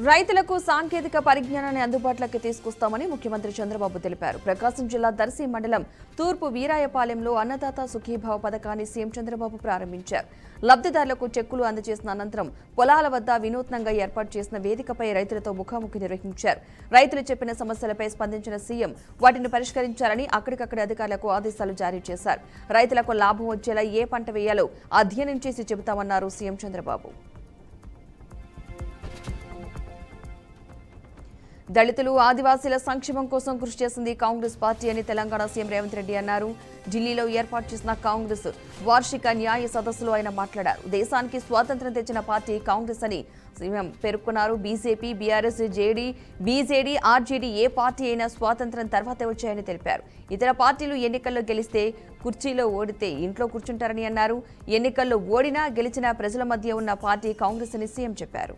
రైతులకు సాంకేతిక పరిజ్ఞానాన్ని అందుబాటులోకి తీసుకొస్తామని ముఖ్యమంత్రి చంద్రబాబు తెలిపారు. ప్రకాశం జిల్లా దర్శి మండలం తూర్పు వీరాయపాలెంలో అన్నదాత సుఖీభావ పథకాన్ని సీఎం చంద్రబాబు ప్రారంభించారు. లబ్ధిదారులకు చెక్కులు అందజేసిన అనంతరం పొలాల వద్ద వినూత్నంగా ఏర్పాటు చేసిన వేదికపై రైతులతో ముఖాముఖి నిర్వహించారు. రైతులు చెప్పిన సమస్యలపై స్పందించిన సీఎం వాటిని పరిష్కరించాలని అక్కడికక్కడ అధికారులకు ఆదేశాలు జారీ చేశారు. రైతులకు లాభం వచ్చేలా ఏ పంట వేయాలో అధ్యయనం చేసి చెబుతామన్నారు సీఎం చంద్రబాబు. దళితులు ఆదివాసీల సంక్షేమం కోసం కృషి చేసింది కాంగ్రెస్ పార్టీ అని తెలంగాణ సీఎం రేవంత్ రెడ్డి అన్నారు. ఢిల్లీలో ఏర్పాటు చేసిన కాంగ్రెస్ వార్షిక న్యాయ సదస్సులో ఆయన మాట్లాడారు. దేశానికి స్వాతంత్ర్యం తెచ్చిన పార్టీ కాంగ్రెస్ అని సీఎం పేర్కొన్నారు. బీజేపీ, బీఆర్ఎస్, బీజేడీ, ఆర్జేడీ ఏ పార్టీ అయినా స్వాతంత్ర్యం తర్వాతే వచ్చాయని తెలిపారు. ఇతర పార్టీలు ఎన్నికల్లో గెలిస్తే కుర్చీలో ఓడితే ఇంట్లో కూర్చుంటారని అన్నారు. ఎన్నికల్లో ఓడినా గెలిచినా ప్రజల మధ్య ఉన్న పార్టీ కాంగ్రెస్ అని సీఎం చెప్పారు.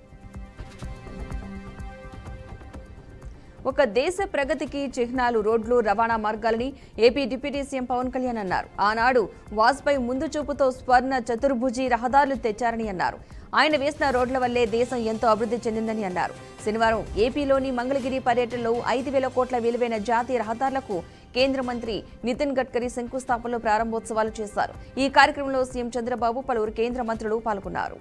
ఒక దేశ ప్రగతికి చిహ్నాలు రోడ్లు, రవాణా మార్గాలని AP deputy CM Pawan Kalyan అన్నారు. ఆనాడు వాజ్పేయి ముందు చూపుతో స్వర్ణ చతుర్భుజి రహదారులు తెచ్చారని అన్నారు. ఆయన వేసిన రోడ్ల వల్లే దేశం ఎంతో అభివృద్ధి చెందిందని అన్నారు. శనివారం ఏపీలోని మంగళగిరి పర్యటనలో 5,000 కోట్ల విలువైన జాతీయ రహదారులకు కేంద్ర మంత్రి నితిన్ గడ్కరీ శంకుస్థాపనలో ప్రారంభోత్సవాలు చేశారు. ఈ కార్యక్రమంలో సీఎం చంద్రబాబు, పలువురు కేంద్ర మంత్రులు పాల్గొన్నారు.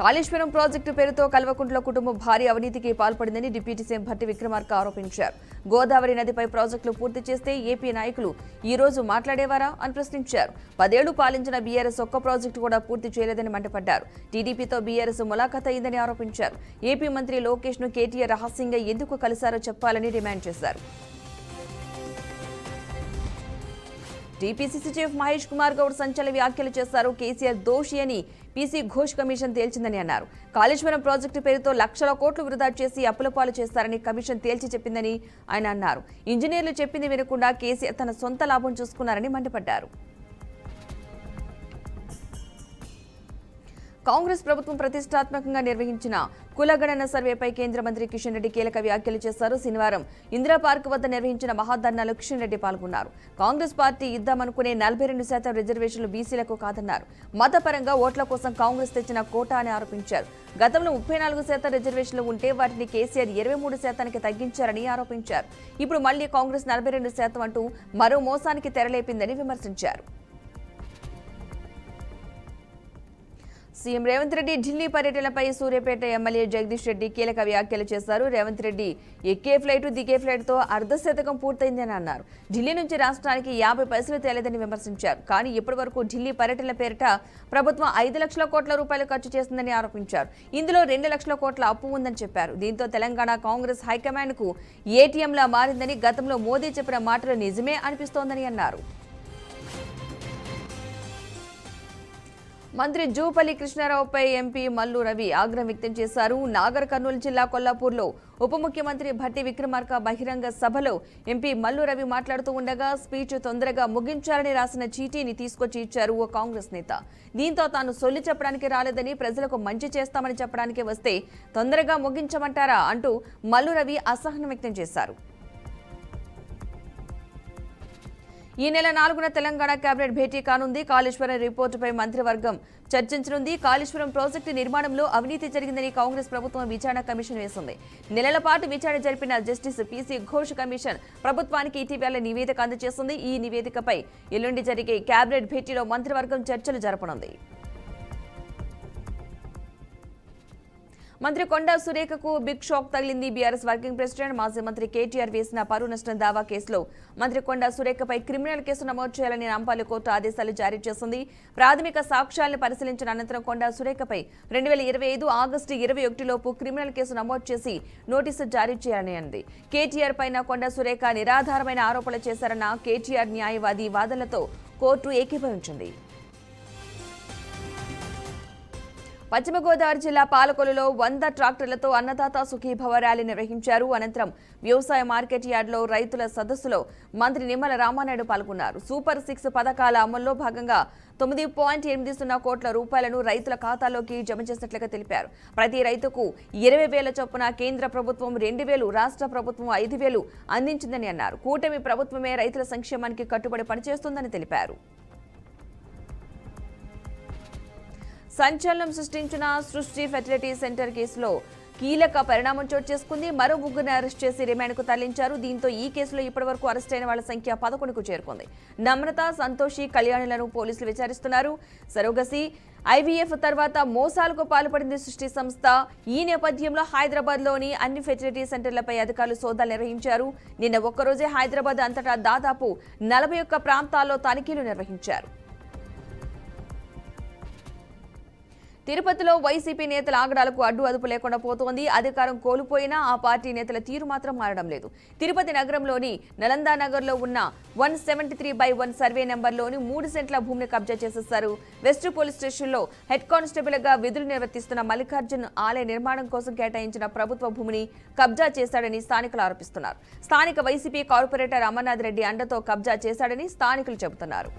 కాళేశ్వరం ప్రాజెక్టు పేరుతో కల్వకుంట్ల కుటుంబం భారీ అవినీతికి పాల్పడిందని డిప్యూటీ సీఎం భట్టి విక్రమార్క ఆరోపించారు. గోదావరి నదిపై ప్రాజెక్టులు పూర్తి చేస్తే ఏపీ నాయకులు ఈ రోజు మాట్లాడేవారా అని ప్రశ్నించారు. 10 ఏళ్లు పాలించిన బీఆర్ఎస్ ఒక్క ప్రాజెక్టు కూడా పూర్తి చేయలేదని మండిపడ్డారు. టీడీపీతో బీఆర్ఎస్ ములాఖత్ అయిందని ఆరోపించారు. ఏపీ మంత్రి లోకేష్ ను కేటీఆర్ రహస్యంగా ఎందుకు కలిశారో చెప్పాలని డిమాండ్ చేశారు. టీపీసీసీ చీఫ్ మహేష్ కుమార్ గౌడ్ సంచలన వ్యాఖ్యలు చేశారు. కేసీఆర్ దోషి అని పీసీ ఘోష్ కమిషన్ తేల్చిందని అన్నారు. కాళేశ్వరం ప్రాజెక్టు పేరుతో లక్షల కోట్లు వృధా చేసి అప్పుల పాలు చేస్తారని కమిషన్ తేల్చి చెప్పిందని ఆయన అన్నారు. ఇంజనీర్లు చెప్పింది వినకుండా కేసీఆర్ తన సొంత లాభం చూసుకున్నారని మండిపడ్డారు. కాంగ్రెస్ ప్రభుత్వం ప్రతిష్టాత్మకంగా నిర్వహించిన కులగణన సర్వేపై కేంద్ర మంత్రి కిషన్ రెడ్డి కీలక వ్యాఖ్యలు చేశారు. శనివారం ఇందిరా పార్క్ వద్ద నిర్వహించిన మహాధర్నాలో కిషన్ రెడ్డి పాల్గొన్నారు. కాంగ్రెస్ పార్టీ ఇద్దామనుకునే 42% రిజర్వేషన్లు బీసీలకు కాదన్నారు. మతపరంగా ఓట్ల కోసం కాంగ్రెస్ తెచ్చిన కోటా అని ఆరోపించారు. గతంలో 34% రిజర్వేషన్లు ఉంటే వాటిని కేసీఆర్ 23% తగ్గించారని ఆరోపించారు. ఇప్పుడు మళ్లీ కాంగ్రెస్ 42% అంటూ మరో మోసానికి తెరలేపిందని విమర్శించారు. సీఎం రేవంత్ రెడ్డి ఢిల్లీ పర్యటనపై సూర్యాపేట ఎమ్మెల్యే జగదీష్ రెడ్డి కీలక వ్యాఖ్యలు చేశారు. రేవంత్ రెడ్డి ఎక్కే ఫ్లైట్, దిగే ఫ్లైట్తో అర్ధశతకం పూర్తయిందని అన్నారు. ఢిల్లీ నుంచి రాష్ట్రానికి 50 పైసలు తేలేదని విమర్శించారు. కానీ ఇప్పటి వరకు ఢిల్లీ పర్యటన పేరిట ప్రభుత్వం 5 లక్షల కోట్ల రూపాయలు ఖర్చు చేస్తుందని ఆరోపించారు. ఇందులో 2 లక్షల కోట్ల అప్పు ఉందని చెప్పారు. దీంతో తెలంగాణ కాంగ్రెస్ హైకమాండ్ కు ఏటీఎంలా మారిందని, గతంలో మోదీ చెప్పిన మాటలు నిజమే అనిపిస్తోందని అన్నారు. మంత్రి జూపల్లి కృష్ణారావుపై ఎంపీ మల్లు రవి ఆగ్రహం వ్యక్తం చేశారు. నాగర్ కర్నూలు జిల్లా కొల్లాపూర్లో ఉప ముఖ్యమంత్రి భట్టి విక్రమార్క బహిరంగ సభలో ఎంపీ మల్లు రవి మాట్లాడుతూ ఉండగా స్పీచ్ తొందరగా ముగించాలని రాసిన చీటీని తీసుకొచ్చి ఇచ్చారు ఓ కాంగ్రెస్ నేత. దీంతో తాను సొల్లి చెప్పడానికి రాలేదని, ప్రజలకు మంచి చేస్తామని చెప్పడానికి వస్తే తొందరగా ముగించమంటారా అంటూ మల్లు రవి అసహనం వ్యక్తం చేశారు. ఈ నెల 4న తెలంగాణ కేబినెట్ భేటీ కానుంది. కాళేశ్వరం రిపోర్టుపై మంత్రివర్గం చర్చించనుంది. కాళేశ్వరం ప్రాజెక్టు నిర్మాణంలో అవినీతి జరిగిందని కాంగ్రెస్ ప్రభుత్వం విచారణ కమిషన్ వేసింది. నెలల పాటు విచారణ జరిపిన జస్టిస్ పీసీ ఘోష్ కమిషన్ ప్రభుత్వానికి ఇటీవల నివేదిక అందజేసింది. ఈ నివేదికపై ఎల్లుండి జరిగే కేబినెట్ భేటీలో మంత్రివర్గం చర్చలు జరపనుంది. మంత్రి కొండా సురేఖకు బిగ్ షాక్ తగిలింది. బీఆర్ఎస్ వర్కింగ్ ప్రెసిడెంట్, మాజీ మంత్రి కేటీఆర్ వేసిన పరువు నష్టం దావా కేసులో మంత్రి కొండా సురేఖపై క్రిమినల్ కేసు నమోదు చేయాలని నాంపల్లి కోర్టు ఆదేశాలు జారీ చేసింది. ప్రాథమిక సాక్ష్యాలను పరిశీలించిన అనంతరం కొండా సురేఖపై 2025 ఆగస్టు 21లోపు క్రిమినల్ కేసు నమోదు చేసి నోటీసు జారీ చేయాలని అంది. కేటీఆర్ పైన కొండా సురేఖ నిరాధారమైన ఆరోపణలు చేశారన్న కేటీఆర్ న్యాయవాది వాదనలతో కోర్టు ఏకీభవించింది. పశ్చిమ గోదావరి జిల్లా పాలకొల్లులో 100 ట్రాక్టర్లతో అన్నదాత సుఖీభవ ర్యాలీ నిర్వహించారు. అనంతరం వ్యవసాయ మార్కెట్ యార్డులో రైతుల సదస్సులో మంత్రి నిమ్మల రామానాయుడు పాల్గొన్నారు. సూపర్ 6 పథకాల అమల్లో భాగంగా 9.80 కోట్ల రూపాయలను రైతుల ఖాతాలోకి జమ చేసినట్లుగా తెలిపారు. ప్రతి రైతుకు 20,000 చొప్పున కేంద్ర ప్రభుత్వం 2,000, రాష్ట్ర ప్రభుత్వం 5,000 అందించిందని అన్నారు. కూటమి ప్రభుత్వమే రైతుల సంక్షేమానికి కట్టుబడి పనిచేస్తుందని తెలిపారు. సంచలనం సృష్టించిన సృష్టి ఫెర్టిలిటీ సెంటర్ కేసులో కీలక పరిణామం చోటు చేసుకుంది. మరో ముగ్గురిని అరెస్ట్ చేసి రిమాండ్కు తరలించారు. దీంతో ఈ కేసులో ఇప్పటివరకు అరెస్ట్ అయిన వాళ్ళ సంఖ్య 11కు చేరుకుంది. నమ్రత, సంతోషి, కళ్యాణులను పోలీసులు విచారిస్తున్నారు. సరోగసి, ఐవీఎఫ్ తర్వాత మోసాలకు పాల్పడింది సృష్టి సంస్థ. ఈ నేపథ్యంలో హైదరాబాద్లోని అన్ని ఫెర్టిలిటీ సెంటర్లపై అధికారులు సోదాలు నిర్వహించారు. నిన్న ఒక్కరోజే హైదరాబాద్ అంతటా దాదాపు 41 ప్రాంతాల్లో తనిఖీలు నిర్వహించారు. తిరుపతిలో వైసీపీ నేతల ఆగడాలకు అడ్డు లేకుండా పోతోంది. అధికారం కోల్పోయినా ఆ పార్టీ నేతల తీరు మాత్రం మారడం లేదు. తిరుపతి నగరంలోని నలందానగర్లో ఉన్న 173/1 సర్వే నెంబర్లోని 3 సెంట్ల భూమిని కబ్జా చేసేశారు. వెస్ట్ పోలీస్ స్టేషన్లో హెడ్ కానిస్టేబుల్ గా విధులు నిర్వర్తిస్తున్న మల్లికార్జున్ ఆలయ నిర్మాణం కోసం కేటాయించిన ప్రభుత్వ భూమిని కబ్జా చేశాడని స్థానికులు ఆరోపిస్తున్నారు. స్థానిక వైసీపీ కార్పొరేటర్ అమర్నాథ్ రెడ్డి అండతో కబ్జా చేశాడని స్థానికులు చెబుతున్నారు.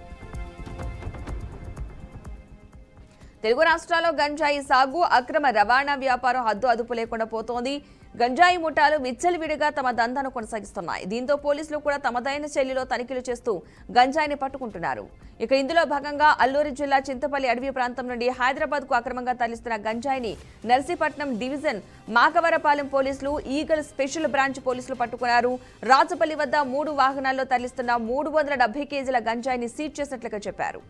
తెలుగు రాష్ట్రాల్లో గంజాయి సాగు, అక్రమ రవాణా వ్యాపారం అదుపు లేకుండా పోతోంది. గంజాయి ముఠాలు విచ్చలవిడిగా తమ దందాను కొనసాగిస్తున్నాయి. దీంతో పోలీసులు కూడా తమదైన శైలిలో తనిఖీలు చేస్తూ గంజాయిని పట్టుకుంటున్నారు. ఇక ఇందులో భాగంగా అల్లూరి జిల్లా చింతపల్లి అడవి ప్రాంతం నుండి హైదరాబాద్ కు అక్రమంగా తరలిస్తున్న గంజాయిని నర్సీపట్నం డివిజన్ మాకవరపాలెం పోలీసులు, ఈగల్ స్పెషల్ బ్రాంచ్ పోలీసులు పట్టుకున్నారు. రాజపల్లి వద్ద 3 వాహనాల్లో తరలిస్తున్న 370 కేజీల గంజాయిని సీజ్ చేసినట్లుగా చెప్పారు.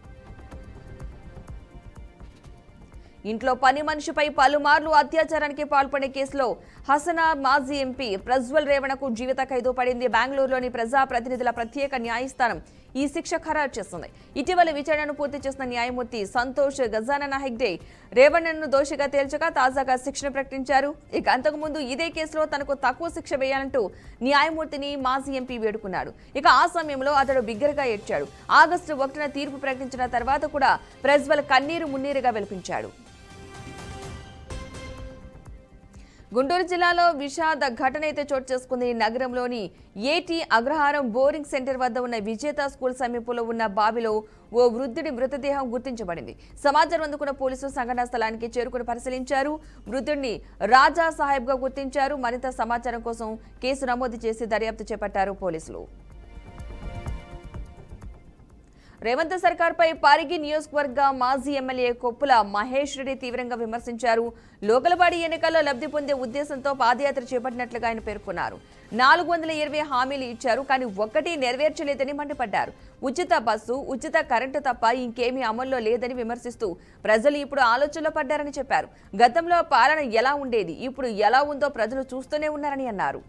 ఇంట్లో పని మనిషిపై పలుమార్లు అత్యాచారానికి పాల్పడే కేసులో హసనా మాజీ ఎంపీ ప్రజ్వల్ రేవణకు జీవిత ఖైదు పడింది. బెంగళూరులోని ప్రజాప్రతినిధుల ప్రత్యేక న్యాయస్థానం ఈ శిక్ష ఖరారు చేస్తుంది. ఇటీవల విచారణను పూర్తి చేసిన న్యాయమూర్తి సంతోష్ గజానన హెగ్డే రేవణను దోషిగా తేల్చగా తాజాగా శిక్షను ప్రకటించారు. ఇక అంతకుముందు ఇదే కేసులో తనకు తక్కువ శిక్ష వేయాలంటూ న్యాయమూర్తిని మాజీ ఎంపీ వేడుకున్నాడు. ఇక ఆ సమయంలో అతడు బిగ్గరగా ఏడ్చాడు. ఆగస్టు 1న తీర్పు ప్రకటించిన తర్వాత కూడా ప్రజ్వల్ కన్నీరు మున్నీరుగా విలపించాడు. గుంటూరు జిల్లాలో విషాద ఘటన అయితే చోటు చేసుకుంది. నగరంలోని ఏటీ అగ్రహారం బోరింగ్ సెంటర్ వద్ద ఉన్న విజేత స్కూల్ సమీపంలో ఉన్న బావిలో ఓ వృద్ధుడి మృతదేహం గుర్తించబడింది. సమాచారం అందుకున్న పోలీసులు సంఘటనా స్థలానికి చేరుకుని పరిశీలించారు. మృతుడిని రాజా సాహెబ్ గా గుర్తించారు. మరింత సమాచారం కోసం కేసు నమోదు చేసి దర్యాప్తు చేపట్టారు పోలీసులు. రేవంత్ సర్కార్పై పారిగి నియోజకవర్గ మాజీ ఎమ్మెల్యే కొప్పుల మహేష్ రెడ్డి తీవ్రంగా విమర్శించారు. లోకల్బాడీ ఎన్నికల్లో లబ్ధి పొందే ఉద్దేశంతో పాదయాత్ర చేపట్టినట్లుగా ఆయన పేర్కొన్నారు. 420 హామీలు ఇచ్చారు, కానీ ఒక్కటి నెరవేర్చలేదని మండిపడ్డారు. ఉచిత బస్సు, ఉచిత కరెంటు తప్ప ఇంకేమీ అమల్లో లేదని విమర్శిస్తూ ప్రజలు ఇప్పుడు ఆలోచనలో పడ్డారని చెప్పారు. గతంలో పాలన ఎలా ఉండేది, ఇప్పుడు ఎలా ఉందో ప్రజలు చూస్తూనే ఉన్నారని అన్నారు.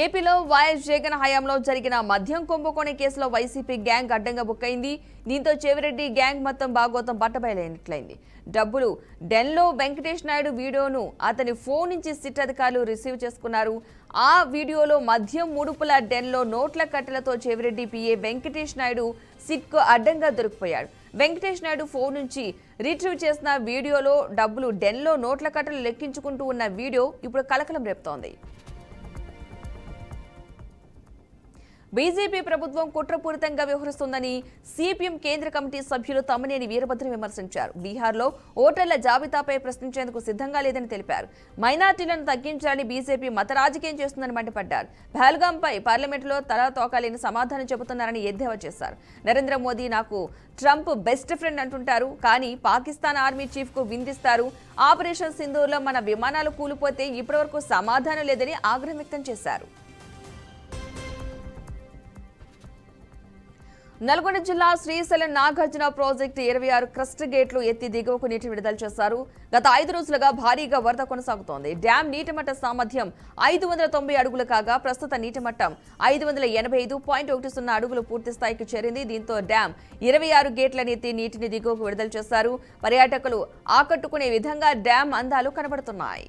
ఏపీలో వైఎస్ జగన్ హయాంలో జరిగిన మద్యం కుంభకోణం కేసులో వైసీపీ గ్యాంగ్ అడ్డంగా బుక్కైంది. దీంతో చెవిరెడ్డి గ్యాంగ్ మొత్తం భాగోతం బట్టబయలైనట్లయింది. డబ్బులు డెన్లో వెంకటేష్ నాయుడు వీడియోను అతని ఫోన్ నుంచి సిట్ అధికారులు రిసీవ్ చేసుకున్నారు. ఆ వీడియోలో మద్యం ముడుపుల డెన్లో నోట్ల కట్టెలతో చెవిరెడ్డి పిఏ వెంకటేష్ నాయుడు సిట్కు అడ్డంగా దొరికిపోయాడు. వెంకటేష్ నాయుడు ఫోన్ నుంచి రిట్రీవ్ చేసిన వీడియోలో డబ్బులు డెన్లో నోట్ల కట్టెలు లెక్కించుకుంటూ ఉన్న వీడియో ఇప్పుడు కలకలం రేపుతోంది. బీజేపీ ప్రభుత్వం కుట్రపూరితంగా వ్యవహరిస్తోందని సిపిఎం కేంద్ర కమిటీ సభ్యులు తమ్మినేని వీరభద్రం విమర్శించారు. బీహార్లో ఓటర్ల జాబితాపై ప్రశ్నించేందుకు సిద్ధంగా లేదని తెలిపారు. మైనార్టీలను తగ్గించాలని బీజేపీ మత రాజకీయం చేస్తుందని మండిపడ్డారు. పహల్గాంపై పార్లమెంటులో తలా తోకాలేని సమాధానం చెబుతున్నారని ఎద్దేవా చేశారు. నరేంద్ర మోదీ నాకు ట్రంప్ బెస్ట్ ఫ్రెండ్ అంటుంటారు, కానీ పాకిస్తాన్ ఆర్మీ చీఫ్ కు విందిస్తారు. ఆపరేషన్ సింధూర్లో మన విమానాలు కూలిపోతే ఇప్పటివరకు సమాధానం లేదని ఆగ్రహం వ్యక్తం చేశారు. నల్గొండ జిల్లా శ్రీశైలం నాగార్జున ప్రాజెక్టు 26 క్రస్ట్ గేట్లు ఎత్తి దిగువకు నీటి విడుదల చేశారు. గత 5 రోజులుగా భారీగా వరద కొనసాగుతోంది. డ్యాం నీటిమట్ట సామర్థ్యం 590 అడుగులు కాగా ప్రస్తుత నీటిమట్టం 585.10 అడుగులు పూర్తి స్థాయికి చేరింది. దీంతో డ్యాం 26 గేట్లను ఎత్తి నీటిని దిగువకు విడుదల చేశారు. పర్యాటకులు ఆకట్టుకునే విధంగా డ్యాం అందాలు కనబడుతున్నాయి.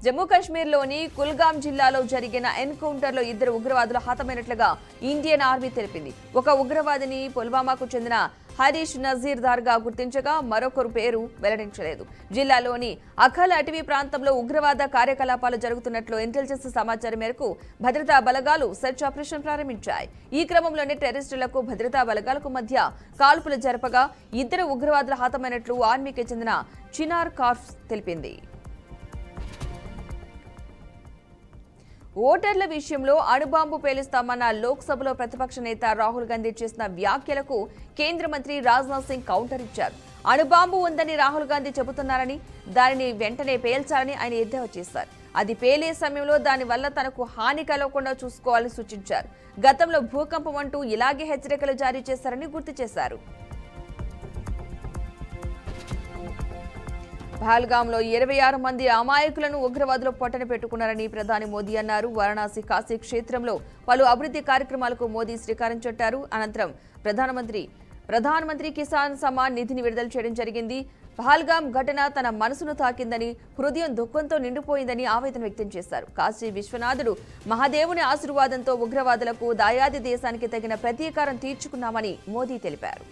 జమ్మూ కాశ్మీర్లోని కుల్గాం జిల్లాలో జరిగిన ఎన్కౌంటర్లో 2 ఉగ్రవాదులు హతమైనట్లుగా ఇండియన్ ఆర్మీ తెలిపింది. ఒక ఉగ్రవాదిని పుల్వామాకు చెందిన హరీష్ నజీర్ దార్గా గుర్తించగా మరొకరు పేరు వెల్లడించలేదు. జిల్లాలోని అఖల్ అటవీ ప్రాంతంలో ఉగ్రవాద కార్యకలాపాలు జరుగుతున్నట్లు ఇంటెలిజెన్స్ సమాచారం మేరకు భద్రతా బలగాలు సెర్చ్ ఆపరేషన్ ప్రారంభించాయి. ఈ క్రమంలోనే టెర్రరిస్టులకు భద్రతా బలగాలకు మధ్య కాల్పులు జరపగా 2 ఉగ్రవాదులు హతమైనట్లు ఆర్మీకి చెందిన చినార్ కార్ప్స్ తెలిపింది. ఓటర్ల విషయంలో అణుబాంబు పేలుస్తామన్న లోక్సభలో ప్రతిపక్ష నేత రాహుల్ గాంధీ చేసిన వ్యాఖ్యలకు కేంద్ర మంత్రి రాజ్నాథ్ సింగ్ కౌంటర్ ఇచ్చారు. అణుబాంబు ఉందని రాహుల్ గాంధీ చెబుతున్నారని, దానిని వెంటనే పేల్చాలని ఆయన ఎద్దేవా చేశారు. అది పేలే సమయంలో దాని వల్ల తనకు హాని కలగకుండా చూసుకోవాలని సూచించారు. గతంలో భూకంపం అంటూ ఇలాగే హెచ్చరికలు జారీ చేశారని గుర్తు చేశారు. పహల్గాంలో 26 మంది అమాయకులను ఉగ్రవాదులు పొట్టన పెట్టుకున్నారని ప్రధాని మోదీ అన్నారు. వారణాసి కాశీ క్షేత్రంలో పలు అభివృద్ధి కార్యక్రమాలకు మోదీ శ్రీకారం చుట్టారు. అనంతరం ప్రధానమంత్రి కిసాన్ సమ్మాన్ నిధిని విడుదల చేయడం జరిగింది. పహల్గాం ఘటన తన మనసును తాకిందని, హృదయం దుఃఖంతో నిండిపోయిందని ఆవేదన వ్యక్తం చేశారు. కాశీ విశ్వనాథుడు మహాదేవుని ఆశీర్వాదంతో ఉగ్రవాదులకు దాయాది దేశానికి తగిన ప్రతీకారం తీర్చుకున్నామని మోదీ తెలిపారు.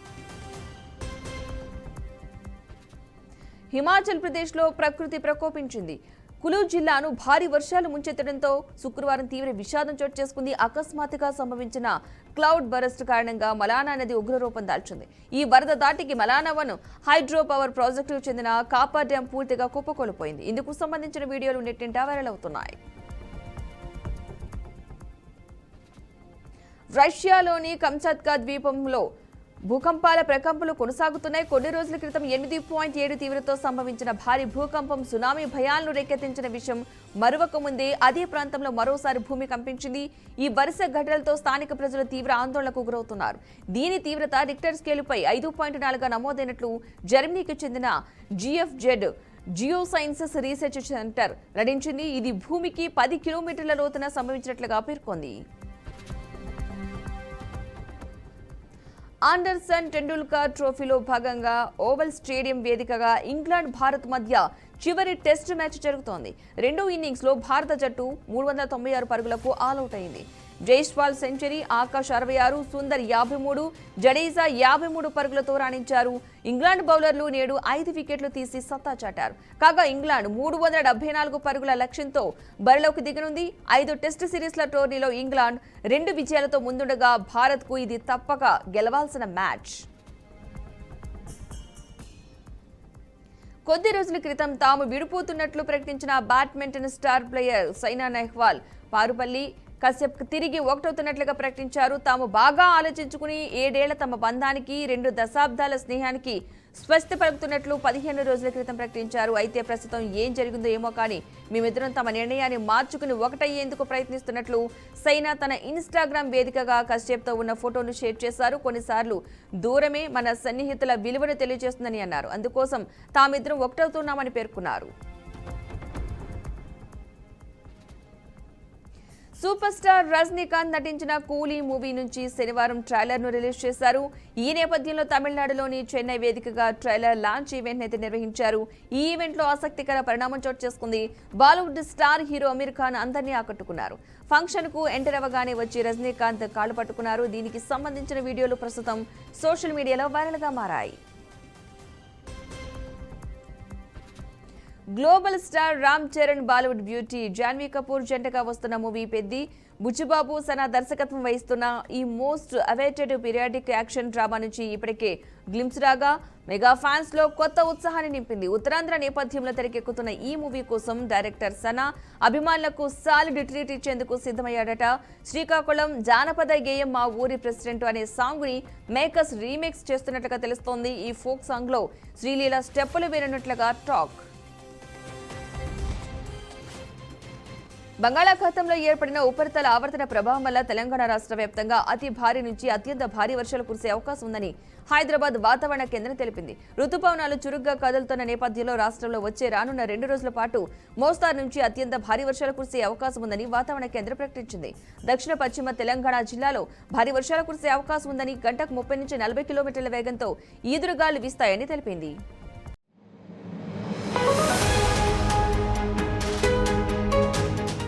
హిమాచల్ ప్రదేశ్లో ప్రకృతి ప్రకోపించింది. కులు జిల్లాను భారీ వర్షాలు ముంచెత్తడంతో శుక్రవారం తీవ్ర విషాదం చోటు చేసుకుంది. అకస్మాత్తుగా సంభవించిన క్లౌడ్ బరస్ట్ కారణంగా మలానా నది ఉగ్రరూపం దాల్చింది. ఈ వరద దాటికి మలానా 1 హైడ్రో పవర్ ప్రాజెక్టుకు చెందిన కాపర్ డ్యాం పూర్తిగా కుప్పకూలిపోయింది. ఇందుకు సంబంధించిన వీడియోలు నెట్టింట వైరల్ అవుతున్నాయి. రష్యాలోని కంచాత్కా ద్వీపంలో భూకంపాల ప్రకంపనలు కొనసాగుతున్నాయి. కొన్ని రోజుల క్రితం 8.7 తీవ్రతతో సంభవించిన భారీ భూకంపం సునామీ భయాలను రేకెత్తించిన విషయం మరొక ముందే అదే ప్రాంతంలో మరోసారి భూమి కంపించింది. ఈ వరుస ఘటనలతో స్థానిక ప్రజలు తీవ్ర ఆందోళనకు గురవుతున్నారు. దీని తీవ్రత రిక్టర్ స్కేలుపై 5.4గా నమోదైనట్లు జర్మనీకి చెందిన GFZ geo sciences research centre వెల్లడించింది. ఇది భూమికి 10 కిలోమీటర్ల లోతున సంభవించినట్లుగా పేర్కొంది. ఆండర్సన్ టెండూల్కర్ ట్రోఫీలో భాగంగా ఓవల్ స్టేడియం వేదికగా ఇంగ్లాండ్ భారత్ మధ్య చివరి టెస్ట్ మ్యాచ్ జరుగుతోంది. రెండో ఇన్నింగ్స్లో భారత జట్టు 396 పరుగులకు ఆలౌట్ అయింది. జైస్వాల్ సెంచరీ, ఆకాష్ 66, సుందర్ 53, జడేజా 53 పరుగులతో రాణించారు. ఇంగ్లాండ్ బౌలర్లు నేడు 5 వికెట్లు తీసి సత్తా చాటారు. కాగా ఇంగ్లాండ్ 374 పరుగుల లక్ష్యంతో బరిలోకి దిగనుంది. 5 టెస్ట్ సిరీస్ల టోర్నీలో ఇంగ్లాండ్ 2 విజయాలతో ముందుండగా భారత్కు ఇది తప్పక గెలవాల్సిన మ్యాచ్. కొద్ది రోజుల క్రితం తాము విడిపోతున్నట్లు ప్రకటించిన badminton star player Saina Nehwal Parupalli Kashyap తిరిగి ఒకటవుతున్నట్లుగా ప్రకటించారు. తాము బాగా ఆలోచించుకుని 7 ఏళ్ల తమ బంధానికి 2 దశాబ్దాల స్నేహానికి స్వస్తి పలుకుతున్నట్లు 15 రోజుల క్రితం ప్రకటించారు. అయితే ప్రస్తుతం ఏం జరిగిందో ఏమో కానీ మేమిద్దరం తమ నిర్ణయాన్ని మార్చుకుని ఒకటయ్యేందుకు ప్రయత్నిస్తున్నట్లు సైనా తన ఇన్స్టాగ్రామ్ వేదికగా కశ్యప్తో ఉన్న ఫోటోను షేర్ చేశారు. కొన్నిసార్లు దూరమే మన సన్నిహితుల విలువను తెలియజేస్తుందని అన్నారు. అందుకోసం తామిద్దరం ఒకటవుతున్నామని పేర్కొన్నారు. సూపర్ స్టార్ రజనీకాంత్ నటించిన కూలీ మూవీ నుంచి శనివారం ట్రైలర్ ను రిలీజ్ చేశారు. ఈ నేపథ్యంలో తమిళనాడులోని చెన్నై వేదికగా ట్రైలర్ లాంచ్ ఈవెంట్ అయితే నిర్వహించారు. ఈ ఈవెంట్ లో ఆసక్తికర పరిణామం చోటు చేసుకుంది. బాలీవుడ్ స్టార్ హీరో అమీర్ ఖాన్ అందరినీ ఆకట్టుకున్నారు. ఫంక్షన్ కు ఎంటర్ అవ్వగానే వచ్చి రజనీకాంత్ కాళ్లు పట్టుకున్నారు. దీనికి సంబంధించిన వీడియోలు ప్రస్తుతం సోషల్ మీడియాలో వైరల్ గా మారాయి. Global star Ram Charan, Bollywood beauty Janhvi Kapoor జంటగా వస్తున్న మూవీ పెద్ది. బుచ్చిబాబు సనా దర్శకత్వం వహిస్తున్న ఈ most awaited periodic action drama నుంచి ఇప్పటికే గ్లింప్స్ రాగా మెగా ఫ్యాన్స్ లో కొత్త ఉత్సాహాన్ని నింపింది. ఉత్తరాంధ్ర నేపథ్యంలో తెరకెక్కుతున్న ఈ మూవీ కోసం డైరెక్టర్ సనా అభిమానులకు సాలిడ్ ట్రీట్ ఇచ్చేందుకు సిద్ధమయ్యాడట. శ్రీకాకుళం జానపద గేయం మా ఊరి ప్రెసిడెంట్ అనే సాంగ్ ని మేకర్స్ రీమేక్స్ చేస్తున్నట్లుగా తెలుస్తోంది. ఈ ఫోక్ సాంగ్ లో శ్రీలీల స్టెప్పులు వేరున్నట్లుగా టాక్. బంగాళాఖాతంలో ఏర్పడిన ఉపరితల ఆవర్తన ప్రభావం వల్ల తెలంగాణ రాష్ట్ర వ్యాప్తంగా అతి భారీ నుంచి అత్యంత భారీ వర్షాలు కురిసే అవకాశం ఉందని హైదరాబాద్ వాతావరణ కేంద్రం తెలిపింది. రుతుపవనాలు చురుగ్గా కదులుతున్న నేపథ్యంలో రాష్ట్రంలో వచ్చే రానున్న 2 రోజుల పాటు మోస్తారు నుంచి అత్యంత భారీ వర్షాలు కురిసే అవకాశం ఉందని వాతావరణ కేంద్రం ప్రకటించింది. దక్షిణ పశ్చిమ తెలంగాణ జిల్లాలో భారీ వర్షాలు కురిసే అవకాశం ఉందని, గంటకు 30 నుంచి 40 కిలోమీటర్ల వేగంతో ఈదురుగాలు వీస్తాయని తెలిపింది.